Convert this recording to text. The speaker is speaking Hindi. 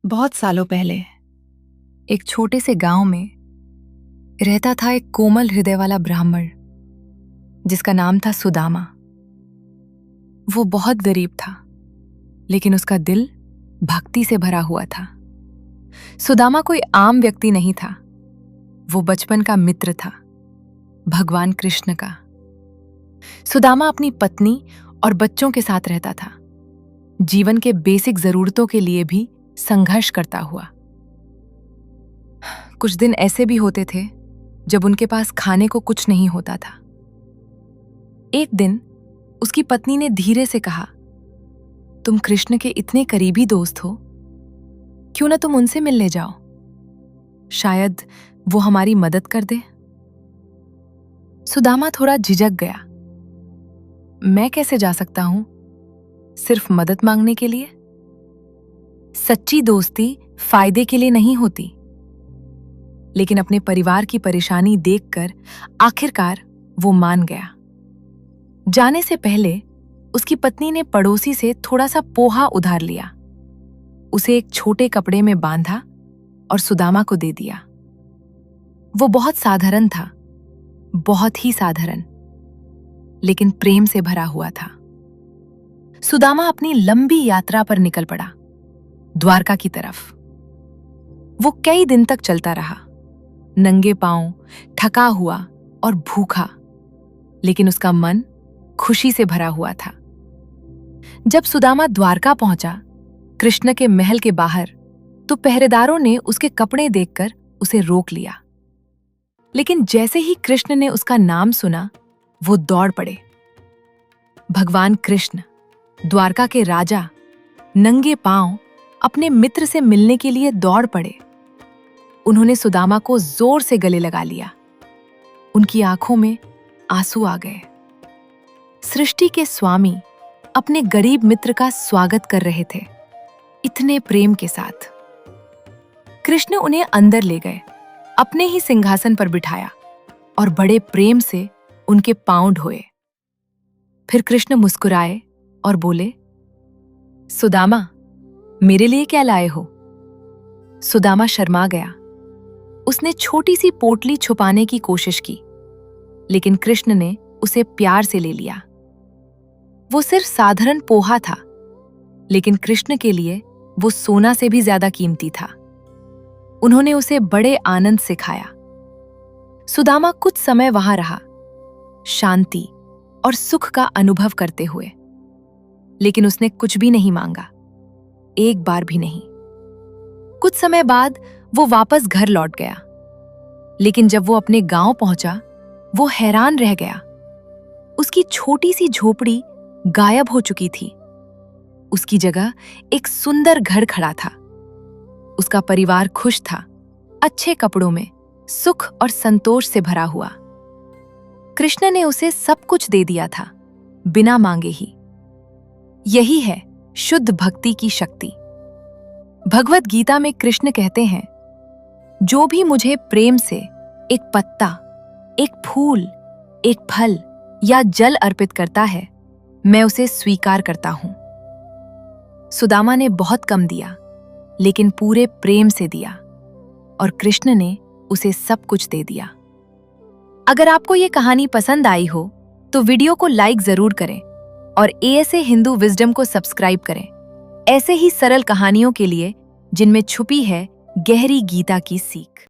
बहुत सालों पहले एक छोटे से गांव में रहता था एक कोमल हृदय वाला ब्राह्मण जिसका नाम था सुदामा। वो बहुत गरीब था, लेकिन उसका दिल भक्ति से भरा हुआ था। सुदामा कोई आम व्यक्ति नहीं था, वो बचपन का मित्र था, भगवान कृष्ण का। सुदामा अपनी पत्नी और बच्चों के साथ रहता था, जीवन के बेसिक जरूरतों के लिए भी संघर्ष करता हुआ। कुछ दिन ऐसे भी होते थे जब उनके पास खाने को कुछ नहीं होता था। एक दिन उसकी पत्नी ने धीरे से कहा, तुम कृष्ण के इतने करीबी दोस्त हो, क्यों ना तुम उनसे मिलने जाओ, शायद वो हमारी मदद कर दे। सुदामा थोड़ा झिझक गया। मैं कैसे जा सकता हूं, सिर्फ मदद मांगने के लिए? सच्ची दोस्ती फायदे के लिए नहीं होती। लेकिन अपने परिवार की परेशानी देखकर आखिरकार वो मान गया। जाने से पहले उसकी पत्नी ने पड़ोसी से थोड़ा सा पोहा उधार लिया, उसे एक छोटे कपड़े में बांधा और सुदामा को दे दिया। वो बहुत साधारण था, बहुत ही साधारण, लेकिन प्रेम से भरा हुआ था। सुदामा अपनी लंबी यात्रा पर निकल पड़ा, द्वारका की तरफ। वो कई दिन तक चलता रहा, नंगे पांव, थका हुआ और भूखा, लेकिन उसका मन खुशी से भरा हुआ था। जब सुदामा द्वारका पहुंचा, कृष्ण के महल के बाहर, तो पहरेदारों ने उसके कपड़े देखकर उसे रोक लिया। लेकिन जैसे ही कृष्ण ने उसका नाम सुना, वो दौड़ पड़े। भगवान कृष्ण, द्वारका के राजा, नंगे पांव अपने मित्र से मिलने के लिए दौड़ पड़े। उन्होंने सुदामा को जोर से गले लगा लिया। उनकी आंखों में आंसू आ गए। सृष्टि के स्वामी अपने गरीब मित्र का स्वागत कर रहे थे, इतने प्रेम के साथ। कृष्ण उन्हें अंदर ले गए, अपने ही सिंहासन पर बिठाया और बड़े प्रेम से उनके पांव धोए। फिर कृष्ण मुस्कुराए और बोले, सुदामा, मेरे लिए क्या लाए हो? सुदामा शर्मा गया। उसने छोटी सी पोटली छुपाने की कोशिश की, लेकिन कृष्ण ने उसे प्यार से ले लिया। वो सिर्फ साधारण पोहा था, लेकिन कृष्ण के लिए वो सोना से भी ज्यादा कीमती था। उन्होंने उसे बड़े आनंद से खाया। सुदामा कुछ समय वहां रहा, शांति और सुख का अनुभव करते हुए, लेकिन उसने कुछ भी नहीं मांगा, एक बार भी नहीं। कुछ समय बाद वो वापस घर लौट गया, लेकिन जब वो अपने गांव पहुंचा, वो हैरान रह गया। उसकी छोटी सी झोपड़ी गायब हो चुकी थी। उसकी जगह एक सुंदर घर खड़ा था। उसका परिवार खुश था, अच्छे कपड़ों में, सुख और संतोष से भरा हुआ। कृष्ण ने उसे सब कुछ दे दिया था, बिना मांगे ही। यही है शुद्ध भक्ति की शक्ति। भगवत गीता में कृष्ण कहते हैं, जो भी मुझे प्रेम से एक पत्ता, एक फूल, एक फल या जल अर्पित करता है, मैं उसे स्वीकार करता हूं। सुदामा ने बहुत कम दिया, लेकिन पूरे प्रेम से दिया, और कृष्ण ने उसे सब कुछ दे दिया। अगर आपको ये कहानी पसंद आई हो तो वीडियो को लाइक जरूर करें और ASA हिंदू विजडम को सब्सक्राइब करें, ऐसे ही सरल कहानियों के लिए जिनमें छुपी है गहरी गीता की सीख।